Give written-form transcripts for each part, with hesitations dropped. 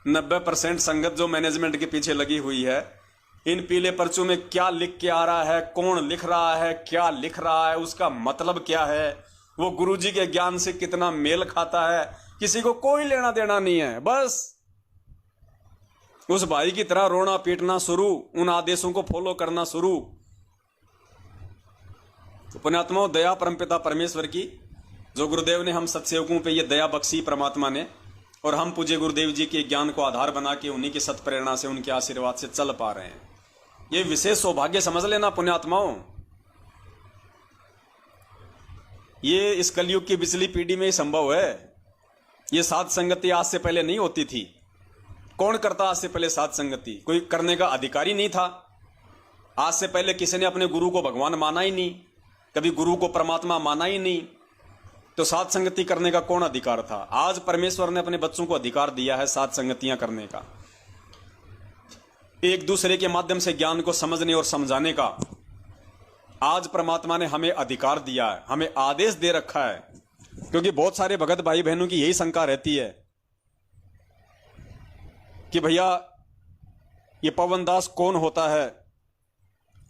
90% संगत जो मैनेजमेंट के पीछे लगी हुई है, इन पीले पर्चों में क्या लिख के आ रहा है, कौन लिख रहा है, क्या लिख रहा है, उसका मतलब क्या है, वो गुरुजी के ज्ञान से कितना मेल खाता है, किसी को कोई लेना देना नहीं है। बस उस भाई की तरह रोना पीटना शुरू, उन आदेशों को फॉलो करना शुरू। तो पुण्यात्माओं, दया परमपिता परमेश्वर की, जो गुरुदेव ने हम सत्सेवकों पे ये दया बख्शी परमात्मा ने, और हम पूज्य गुरुदेव जी के ज्ञान को आधार बना के उन्हीं की सत प्रेरणा से, उनके आशीर्वाद से चल पा रहे हैं। ये विशेष सौभाग्य समझ लेना पुण्यात्माओं। ये इस कलयुग की बिचली पीढ़ी में ही संभव है। ये साध संगति आज से पहले नहीं होती थी। कौन करता आज से पहले साध संगति? कोई करने का अधिकारी नहीं था। आज से पहले किसी ने अपने गुरु को भगवान माना ही नहीं, कभी गुरु को परमात्मा माना ही नहीं, तो साध संगति करने का कौन अधिकार था? आज परमेश्वर ने अपने बच्चों को अधिकार दिया है साध संगतियां करने का, एक दूसरे के माध्यम से ज्ञान को समझने और समझाने का। आज परमात्मा ने हमें अधिकार दिया है, हमें आदेश दे रखा है। क्योंकि बहुत सारे भगत भाई बहनों की यही शंका रहती है कि भैया ये पवन दास कौन होता है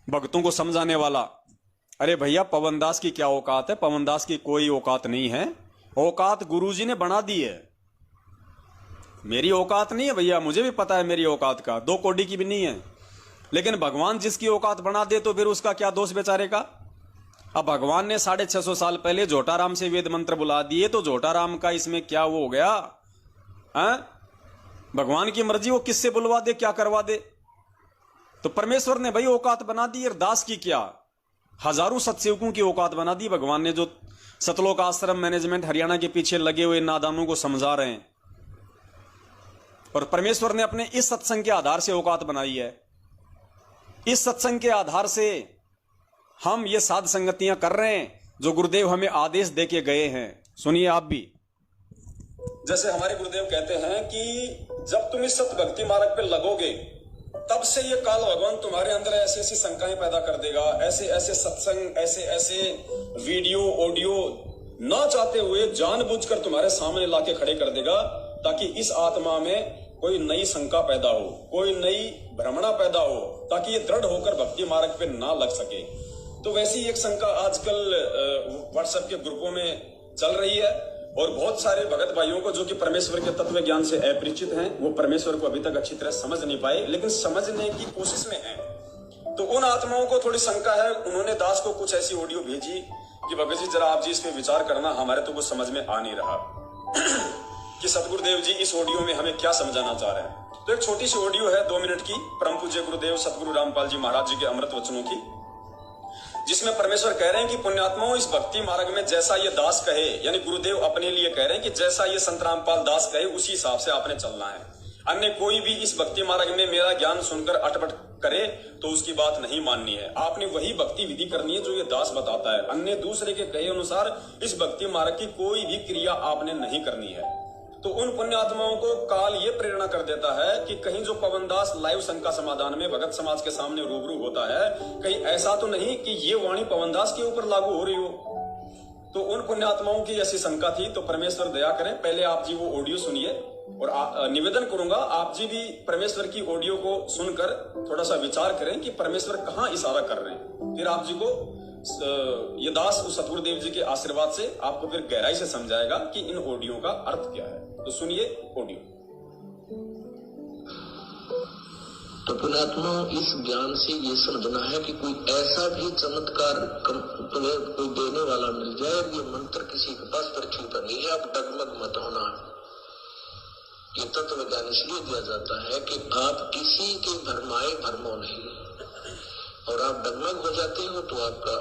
भक्तों को समझाने वाला? अरे भैया, पवन दास की क्या औकात है? पवन दास की कोई औकात नहीं है। औकात गुरुजी ने बना दी है। मेरी औकात नहीं है भैया, मुझे भी पता है मेरी औकात का, 2 कौड़ी की भी नहीं है। लेकिन भगवान जिसकी औकात बना दे तो फिर उसका क्या दोष बेचारे का? अब भगवान ने 650 साल पहले झोटाराम से वेद मंत्र बुला दिए, तो झोटाराम का इसमें क्या वो हो गया? भगवान की मर्जी, वो किससे बुलवा दे, क्या करवा दे। तो परमेश्वर ने भाई औकात बना दी। और दास की क्या, हजारों सत्सेवकों की औकात बना दी भगवान ने, जो सतलोक आश्रम मैनेजमेंट हरियाणा के पीछे लगे हुए नादानों को समझा रहे हैं। और परमेश्वर ने अपने इस सत्संग के आधार से औकात बनाई है। इस सत्संग के आधार से हम ये साध संगतियां कर रहे हैं जो गुरुदेव हमें आदेश दे के गए हैं। सुनिए आप भी। जैसे हमारे गुरुदेव कहते हैं कि जब तुम इस सत भक्ति मार्ग पे लगोगे, तब से ये काल भगवान तुम्हारे अंदर ऐसी ऐसी शंकाएं पैदा कर देगा, ऐसे ऐसे सत्संग, ऐसे ऐसे वीडियो ऑडियो ना चाहते हुए जानबूझकर तुम्हारे सामने लाके खड़े कर देगा, ताकि इस आत्मा में कोई नई शंका पैदा हो, कोई नई भ्रमणा पैदा हो, ताकि ये दृढ़ होकर भक्ति मार्ग पे ना लग सके। तो वैसी एक शंका आजकल व्हाट्सएप के ग्रुपों में चल रही है। और बहुत सारे भगत भाइयों को जो कि परमेश्वर के तत्व ज्ञान से अपरिचित हैं, वो परमेश्वर को अभी तक अच्छी तरह समझ नहीं पाए, लेकिन समझने की कोशिश में हैं। तो उन आत्माओं को थोड़ी शंका है। उन्होंने दास को कुछ ऐसी ऑडियो भेजी कि भगत जी जरा आप जी इस पे विचार करना, हमारे तो कुछ समझ में आ नहीं रहा कि सतगुरुदेव जी इस ऑडियो में हमें क्या समझाना चाह रहे हैं। तो एक छोटी सी ऑडियो है 2 मिनट की, परम पूज्य गुरुदेव सतगुरु रामपाल जी महाराज जी के अमृत वचनों की, जिसमें परमेश्वर कह रहे हैं कि पुण्यात्माओं, इस भक्ति मार्ग में जैसा ये दास कहे, यानी गुरुदेव अपने लिए कह रहे हैं कि जैसा ये संत रामपाल दास कहे उसी हिसाब से आपने चलना है। अन्य कोई भी इस भक्ति मार्ग में मेरा ज्ञान सुनकर अटपट करे तो उसकी बात नहीं माननी है। आपने वही भक्ति विधि करनी है जो ये दास बताता है। अन्य दूसरे के कहे अनुसार इस भक्ति मार्ग की कोई भी क्रिया आपने नहीं करनी है। तो उन पुण्यात्माओं को काल ये प्रेरणा कर देता है कि कहीं जो पवन दास लाइव शंका समाधान में भगत समाज के सामने रूबरू होता है, कहीं ऐसा तो नहीं कि ये वाणी पवन दास के ऊपर लागू हो रही हो। तो उन पुण्यात्माओं की ऐसी शंका थी। तो परमेश्वर दया करें, पहले आप जी वो ऑडियो सुनिए, और निवेदन करूंगा आप जी भी परमेश्वर की ऑडियो को सुनकर थोड़ा सा विचार करें कि परमेश्वर कहाँ इशारा कर रहे हैं। फिर आप जी को ये दास उस सतगुरुदेव जी के आशीर्वाद से आपको फिर गहराई से समझाएगा कि इन ऑडियो का अर्थ क्या है। तो सुनिए ऑडियो। तो पुण्यात्मा, इस ज्ञान से ये समझना है कि कोई ऐसा भी चमत्कार तुम्हें कोई देने वाला मिल जाए, ये मंत्र किसी के पास पृथ्वी पर नहीं है। आप डगमग मत होना। ये तत्व ज्ञान इसलिए दिया जाता है कि आप किसी के भरमाए भरमो नहीं, और आप डगमग हो जाते हो तो आपका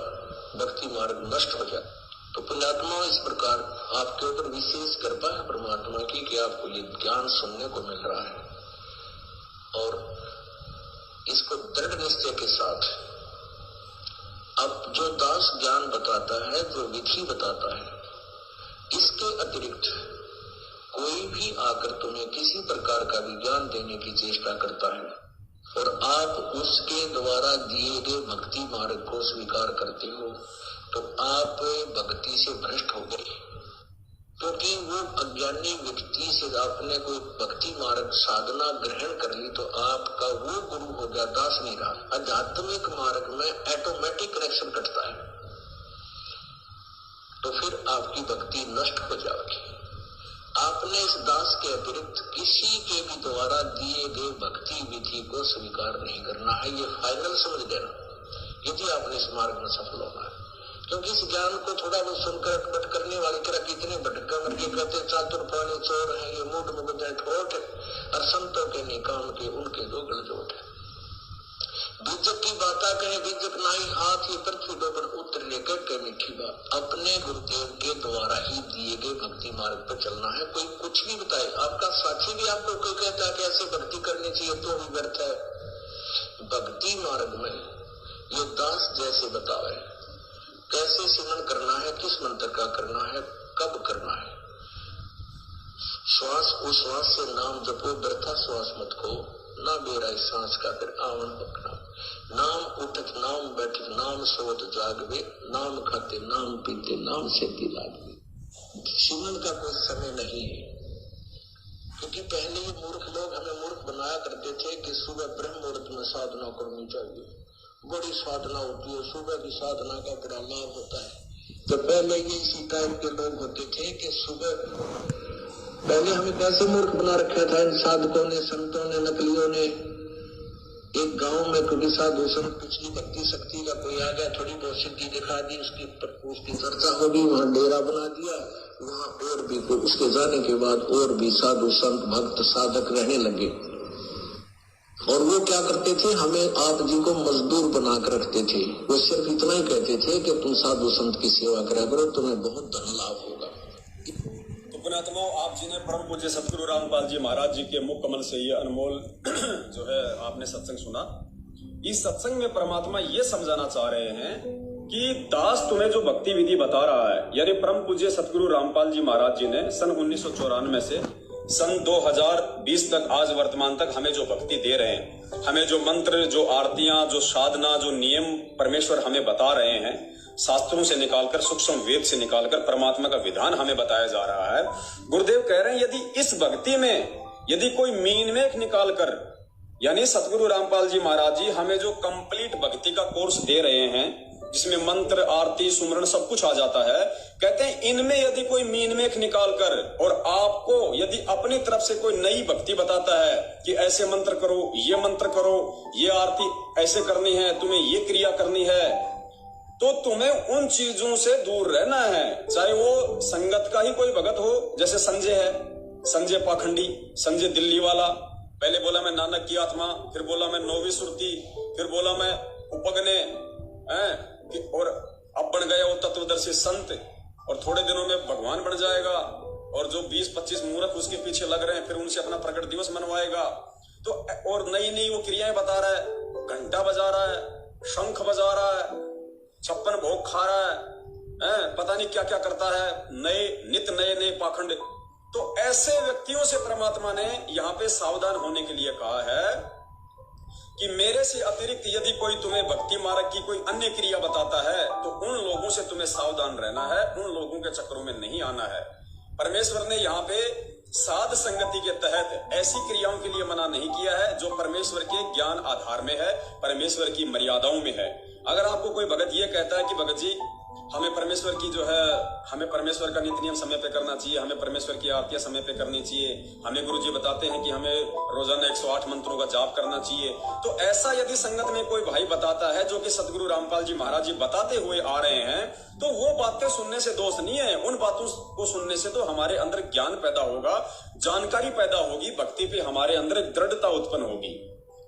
भक्ति मार्ग नष्ट हो जाता। तो पुण्यात्मा, इस प्रकार आपके ऊपर विशेष कृपा है परमात्मा की कि आपको ये ज्ञान सुनने को मिल रहा है, और इसको दृढ़ निश्चय के साथ अब जो दास ज्ञान बताता है, जो विधि बताता है, इसके अतिरिक्त कोई भी आकर तुम्हें किसी प्रकार का भी ज्ञान देने की चेष्टा करता है और आप उसके द्वारा दिए गए भक्ति मार्ग को स्वीकार करते हो, तो आप भक्ति से भ्रष्ट हो गए। क्योंकि वो अज्ञानी व्यक्ति से आपने कोई भक्ति मार्ग साधना ग्रहण कर ली तो आपका वो गुरु हो गया, दास नहीं रहा। आध्यात्मिक मार्ग में ऑटोमेटिक कनेक्शन कटता है, तो फिर आपकी भक्ति नष्ट हो जाएगी। आपने इस दास के अतिरिक्त किसी के भी द्वारा दिए गए भक्ति विधि को स्वीकार नहीं करना है, ये फाइनल समझ देना, यदि आपने इस मार्ग में सफल होना है। क्योंकि इस ज्ञान को थोड़ा बहुत सुनकर अटपट करने वाली तरह कितने भटका करके कहते चातुर प्राणी चोर है, ये मूड मुगद है, ठोट है, और संतों के निकाम के उनके दो गलजोट है। बीजक की बाता कहे बीजक नाई हाथ, ये पृथ्वी डोबर उतर लेकर के मीठी बात। अपने गुरुदेव के द्वारा ही दिए गए भक्ति मार्ग पर चलना है। कोई कुछ भी बताए, आपका साथी भी आपको कोई कहता है कि ऐसे भक्ति करनी चाहिए तो भी व्यर्थ है। भक्ति मार्ग में ये दास जैसे बतावे कैसे सिमरन करना है, किस मंत्र का करना है, कब करना है। श्वास उश्वास से नाम जपो, व्यर्था श्वास मत खो, ना बेरा सांस का फिर आवन पकड़ा। नाम उठत नाम बैठत नाम सोत जागवे, नाम खाते नाम पीते नाम से लागवे। सिमरन का कोई समय नहीं है, क्योंकि पहले ये मूर्ख लोग हमें मूर्ख बनाया करते थे कि सुबह ब्रह्म मुहूर्त में साधना करनी चाहिए, बड़ी साधना होती है, सुबह की साधना का बड़ा लाभ होता है। तो पहले ये इसी टाइप के लोग होते थे कि सुबह, पहले हमें कैसे मूर्ख बना रखा था इन साधकों ने, संतों ने, नकलियों ने। एक गांव में कोई साधु संत पिछली भक्ति शक्ति का कोई आ गया, थोड़ी बहुत सिद्धि दिखा दी, उसकी चर्चा होगी, वहां डेरा बना दिया, वहां और भी उसके जाने के बाद और भी साधु संत भक्त साधक रहने लगे। और वो क्या करते थे, हमें आप जी को मजदूर बना कर रखते थे। वो सिर्फ इतना ही कहते थे कि तुम साधु संत की सेवा करा करो, तुम्हें बहुत धन लाभ होगा। पुण्यात्माओं, आप जी ने परम पूज्य सतगुरु रामपाल जी महाराज जी के मुख कमल से ये अनमोल जो है आपने सत्संग सुना। इस सत्संग में परमात्मा ये समझाना चाह रहे हैं कि दास तुम्हें जो भक्ति विधि बता रहा है, यानी परम पूज्य सतगुरु रामपाल जी महाराज जी ने सन 1994 से सन 2020 तक आज वर्तमान तक हमें जो भक्ति दे रहे हैं, हमें जो मंत्र, जो आरतियां, जो साधना, जो नियम परमेश्वर हमें बता रहे हैं, शास्त्रों से निकालकर, सूक्ष्म वेद से निकालकर परमात्मा का विधान हमें बताया जा रहा है। गुरुदेव कह रहे हैं यदि इस भक्ति में यदि कोई मीन मेख निकालकर, यानी सतगुरु रामपाल जी महाराज जी हमें जो कंप्लीट भक्ति का कोर्स दे रहे हैं, जिसमें मंत्र, आरती, सुमरण सब कुछ आ जाता है, कहते हैं इनमें यदि कोई मीन मेख निकालकर और आपको यदि अपनी तरफ से कोई नई भक्ति बताता है कि ऐसे मंत्र करो, ये मंत्र करो, ये आरती ऐसे करनी है, तुम्हें ये क्रिया करनी है, तो तुम्हें उन चीजों से दूर रहना है। चाहे वो संगत का ही कोई भगत हो, जैसे संजय है, संजय पाखंडी, संजय दिल्ली वाला। पहले बोला मैं नानक की आत्मा, फिर बोला मैं नौवीं सुरती, फिर बोला मैं उपगने, और अब बन गया वो तत्वदर्शी संत, और थोड़े दिनों में भगवान बन जाएगा। और जो 20-25 मूर्ख उसके पीछे लग रहे हैं, फिर उनसे अपना प्रकट दिवस मनवाएगा। तो और नई नई वो क्रियाएं बता रहा है, घंटा बजा रहा है, शंख बजा रहा है, 56 भोग खा रहा है, पता नहीं क्या क्या करता है, नित नए पाखंड। तो ऐसे व्यक्तियों से परमात्मा ने यहाँ पे सावधान होने के लिए कहा है कि मेरे से अतिरिक्त यदि कोई तुम्हें भक्ति मार्ग की कोई अन्य क्रिया बताता है तो उन लोगों से तुम्हें सावधान रहना है, उन लोगों के चक्रों में नहीं आना है। परमेश्वर ने यहाँ पे साध संगति के तहत ऐसी क्रियाओं के लिए मना नहीं किया है जो परमेश्वर के ज्ञान आधार में है, परमेश्वर की मर्यादाओं में है। अगर आपको कोई भगत ये कहता है कि भगत जी हमें परमेश्वर की जो है, हमें परमेश्वर का नित्य नियम समय पे करना चाहिए, हमें परमेश्वर की आरतियां समय पे करनी चाहिए, हमें गुरुजी बताते हैं कि हमें रोजाना 108 मंत्रों का जाप करना चाहिए, तो ऐसा यदि संगत में कोई भाई बताता है जो कि सतगुरु रामपाल जी महाराज जी बताते हुए आ रहे हैं, तो वो बातें सुनने से दोष नहीं है। उन बातों को सुनने से तो हमारे अंदर ज्ञान पैदा होगा, जानकारी पैदा होगी, भक्ति पे हमारे अंदर दृढ़ता उत्पन्न होगी।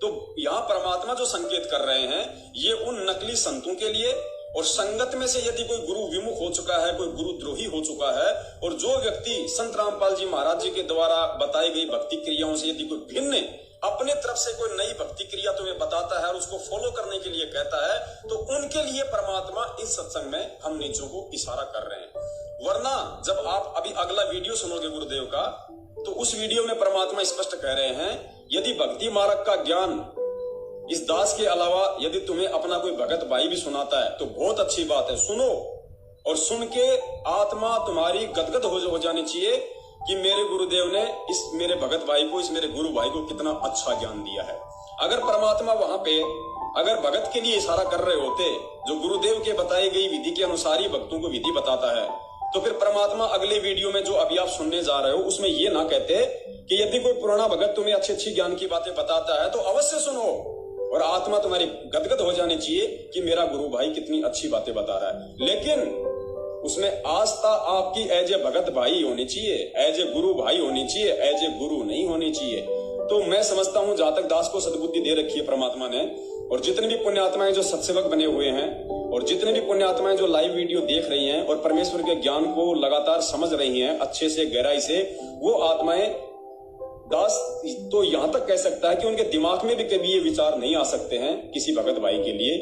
तो यहाँ परमात्मा जो संकेत कर रहे हैं ये उन नकली संतों के लिए, और संगत में से यदि कोई गुरु विमुख हो चुका है, कोई गुरु द्रोही हो चुका है, और जो व्यक्ति संत रामपाल जी महाराज जी के द्वारा बताई गई भक्ति क्रियाओं से यदि कोई भिन्न अपने तरफ से कोई नई भक्ति क्रिया तुम्हें बताता है और उसको फॉलो करने के लिए कहता है, तो उनके लिए परमात्मा इस सत्संग में हम नीचों को इशारा कर रहे हैं। वरना जब आप अभी अगला वीडियो सुनोगे गुरुदेव का, तो उस वीडियो में परमात्मा स्पष्ट कह रहे हैं यदि भक्ति मार्ग का ज्ञान इस दास के अलावा यदि तुम्हें अपना कोई भगत भाई भी सुनाता है तो बहुत अच्छी बात है, सुनो और सुन के आत्मा तुम्हारी गदगद हो जानी चाहिए कि मेरे गुरुदेव ने इस मेरे भगत भाई को, इस मेरे गुरु भाई को कितना अच्छा ज्ञान दिया है। अगर परमात्मा वहां पे अगर भगत के लिए इशारा कर रहे होते, जो गुरुदेव के बताई गई विधि के अनुसार ही भक्तों को विधि बताता है, तो फिर परमात्मा अगले वीडियो में जो अभी आप सुनने जा रहे हो उसमें ये ना कहते कि यदि कोई पुराना भगत तुम्हें अच्छी अच्छी ज्ञान की बातें बताता है तो अवश्य सुनो, और आत्मा तुम्हारी गदगद हो जानी चाहिए कि मेरा गुरु भाई कितनी अच्छी बातें बता रहा है। लेकिन उसमें आस्था आपकी एज ए भगत भाई होनी चाहिए, एज ए गुरु भाई होनी चाहिए, एज ए गुरु नहीं होनी चाहिए। तो मैं समझता हूं जहां तक दास को सद्बुद्धि दे रखी है परमात्मा ने, और जितने भी पुण्यात्माएं जो सत्सेवक बने हुए हैं, और जितने भी पुण्यात्माएं जो लाइव वीडियो देख रही हैं और परमेश्वर के ज्ञान को लगातार समझ रही हैं अच्छे से, गहराई से, वो आत्माएं, दास तो यहां तक कह सकता है कि उनके दिमाग में भी कभी ये विचार नहीं आ सकते हैं किसी भगत भाई के लिए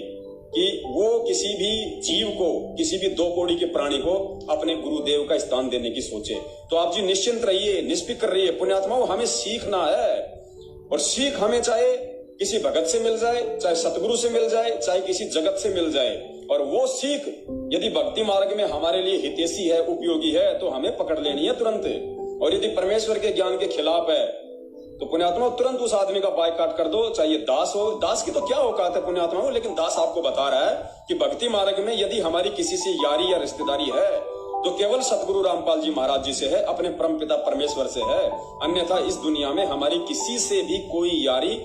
कि वो किसी भी जीव को, किसी भी दो कौड़ी के प्राणी को अपने गुरुदेव का स्थान देने की सोचे। तो आप जी निश्चिंत रहिए, निष्फिक्र रहिए। पुण्यात्माओं, हमें सीखना है, और सीख हमें चाहे किसी भगत से मिल जाए, चाहे सतगुरु से मिल जाए, चाहे किसी जगत से मिल जाए, और वो सीख यदि भक्ति मार्ग में हमारे लिए हितैषी है, उपयोगी है, तो हमें पकड़ लेनी है तुरंत। और यदि परमेश्वर के ज्ञान के खिलाफ है तो पुण्यात्मा तुरंत उस आदमी का बायकॉट कर दो, चाहे ये दास हो। दास की तो क्या औकात है पुण्यात्मा हो, लेकिन दास आपको बता रहा है कि भक्ति मार्ग में यदि हमारी किसी से यारी या रिश्तेदारी है तो केवल सतगुरु रामपाल जी महाराज जी से है, अपने परम पिता परमेश्वर से है। अन्यथा इस दुनिया में हमारी किसी से भी कोई यारी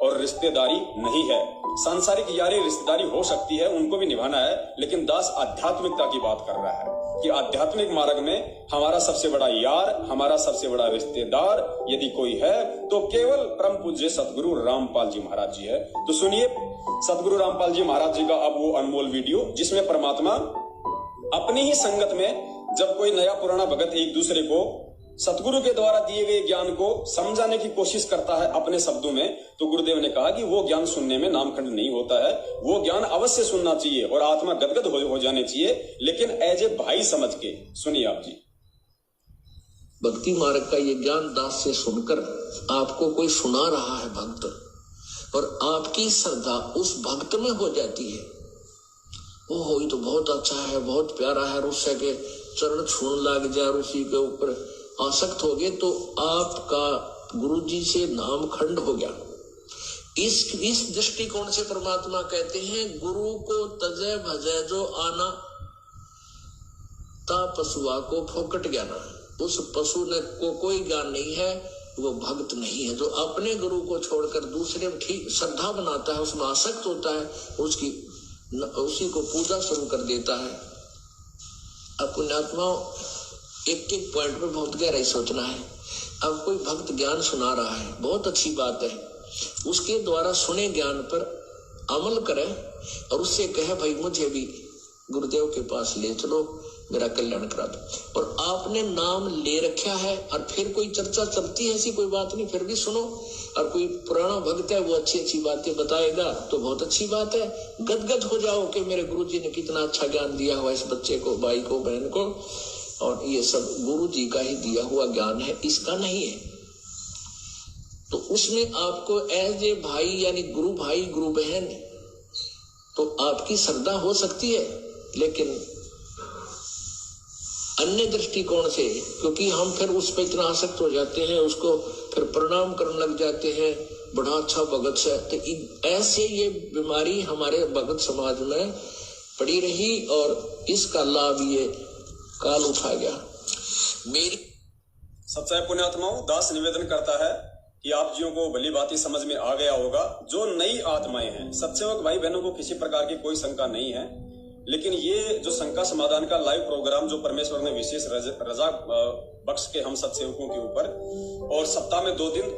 और रिश्तेदारी नहीं है। सांसारिक यारी रिश्तेदारी हो सकती है, उनको भी निभाना है, लेकिन दास आध्यात्मिकता की बात कर रहा है कि आध्यात्मिक मार्ग में हमारा सबसे बड़ा यार, हमारा सबसे बड़ा रिश्तेदार यदि कोई है तो केवल परम पूज्य सतगुरु रामपाल जी महाराज जी है। तो सुनिए सतगुरु रामपाल जी महाराज जी का अब वो अनमोल वीडियो, जिसमें परमात्मा अपनी ही संगत में जब कोई नया पुराना भगत एक दूसरे को सतगुरु के द्वारा दिए गए ज्ञान को समझाने की कोशिश करता है अपने शब्दों में, तो गुरुदेव ने कहा कि वो ज्ञान सुनने में नामखंड नहीं होता है, वो ज्ञान अवश्य सुनना चाहिए और आत्मा गदगद हो जाने चाहिए, लेकिन एज ए भाई समझ के। सुनिए आप जी। भक्ति मार्ग का ये ज्ञान दास से सुनकर आपको कोई सुना रहा है भक्त, और आपकी श्रद्धा उस भक्त में हो जाती है, वो हो तो बहुत अच्छा है, बहुत प्यारा है, उससे के चरण छूने लग जाए, उसी के ऊपर आसक्त हो गए, तो आपका गुरुजी से नाम खंड हो गया। इस दृष्टिकोण से परमात्मा कहते हैं गुरु को तजय भजय जो आना, ता पशुआ को फोकट ज्ञाना। उस पशु ने को कोई ज्ञान नहीं है, वो भक्त नहीं है। जो अपने गुरु को छोड़कर दूसरे ठीक श्रद्धा बनाता है, उसमें आसक्त होता है, उसी को पूजा शुरू कर देता है। अब पुण्यात्मा एक एक पॉइंट पे बहुत गहराई सोचना है। अब कोई भक्त ज्ञान सुना रहा है, बहुत अच्छी बात है, उसके द्वारा सुने ज्ञान पर अमल करे और उससे कहे भाई मुझे भी गुरुदेव के पास ले चलो, मेरा कल्याण करा दो। और आपने नाम ले रखा है और फिर कोई चर्चा चलती है, ऐसी कोई बात नहीं, फिर भी सुनो। और कोई पुराना भक्त है, वो अच्छी अच्छी बातें बताएगा तो बहुत अच्छी बात है, गदगद हो जाओ कि मेरे गुरुजी ने कितना अच्छा ज्ञान दिया हुआ इस बच्चे को, भाई को, बहन को, और ये सब गुरु जी का ही दिया हुआ ज्ञान है, इसका नहीं है। तो उसमें आपको एज ए भाई यानी गुरु भाई गुरु बहन तो आपकी श्रद्धा हो सकती है, लेकिन अन्य दृष्टिकोण से, क्योंकि हम फिर उस पर इतना आसक्त हो जाते हैं, उसको फिर प्रणाम करने लग जाते हैं, बड़ा अच्छा भगत से, तो ऐसे ये बीमारी हमारे भगत समाज में पड़ी रही और इसका लाभ ये काल उठा गया। मेरी सच्चाई पुण्यात्माओं, दास निवेदन करता है कि आप जियों को भली बात ही समझ में आ गया होगा। जो नई आत्माएं हैं, सत्सेवक भाई बहनों को किसी प्रकार की कोई शंका नहीं है, लेकिन ये जो शंका समाधान का लाइव प्रोग्राम जो परमेश्वर ने विशेष रजा बख्श के हम सत्सेवकों के ऊपर, और सप्ताह में 2 दिन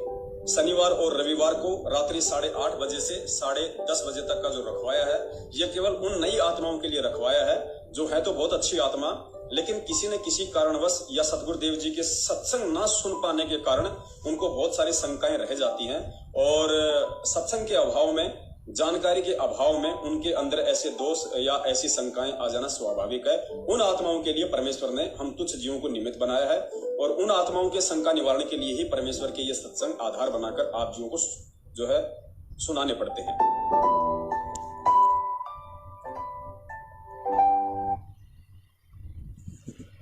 शनिवार और रविवार को रात्रि 8:30 बजे से 10:30 बजे तक का जो रखवाया है, ये केवल उन नई आत्माओं के लिए रखवाया है जो है तो बहुत अच्छी आत्मा, लेकिन किसी न किसी कारणवश या सतगुरुदेव जी के सत्संग ना सुन पाने के कारण उनको बहुत सारी शंकाएं रह जाती हैं, और सत्संग के अभाव में, जानकारी के अभाव में उनके अंदर ऐसे दोष या ऐसी शंकाएं आ जाना स्वाभाविक है। उन आत्माओं के लिए परमेश्वर ने हम तुच्छ जीवों को निमित्त बनाया है, और उन आत्माओं के शंका निवारण के लिए ही परमेश्वर के ये सत्संग आधार बनाकर आप जीवों को जो है सुनाने पड़ते हैं।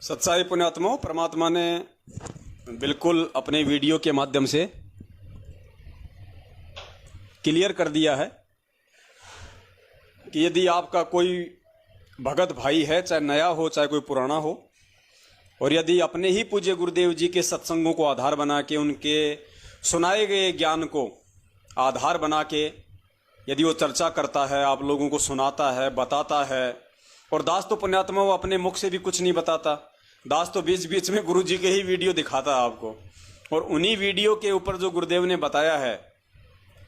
सच्चाई पुण्यात्माओं, परमात्मा ने बिल्कुल अपने वीडियो के माध्यम से क्लियर कर दिया है कि यदि आपका कोई भगत भाई है, चाहे नया हो चाहे कोई पुराना हो, और यदि अपने ही पूज्य गुरुदेव जी के सत्संगों को आधार बना के, उनके सुनाए गए ज्ञान को आधार बना के यदि वो चर्चा करता है, आप लोगों को सुनाता है, बताता है, और दास तो पुण्यात्मा वो अपने मुख से भी कुछ नहीं बताता, दास तो बीच बीच में गुरु जी के ही वीडियो दिखाता है आपको, और उन्हीं वीडियो के ऊपर जो गुरुदेव ने बताया है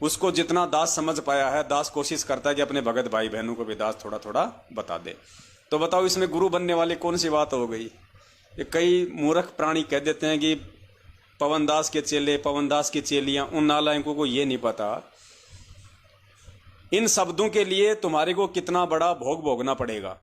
उसको जितना दास समझ पाया है, दास कोशिश करता है कि अपने भगत भाई बहनों को भी दास थोड़ा थोड़ा बता दे। तो बताओ इसमें गुरु बनने वाली कौन सी बात हो गई? ये कई मूर्ख प्राणी कह देते हैं कि पवन दास के चेले, पवन दास की चेलियां, उन नालायकों को ये नहीं पता इन शब्दों के लिए तुम्हारे को कितना बड़ा भोग भोगना पड़ेगा।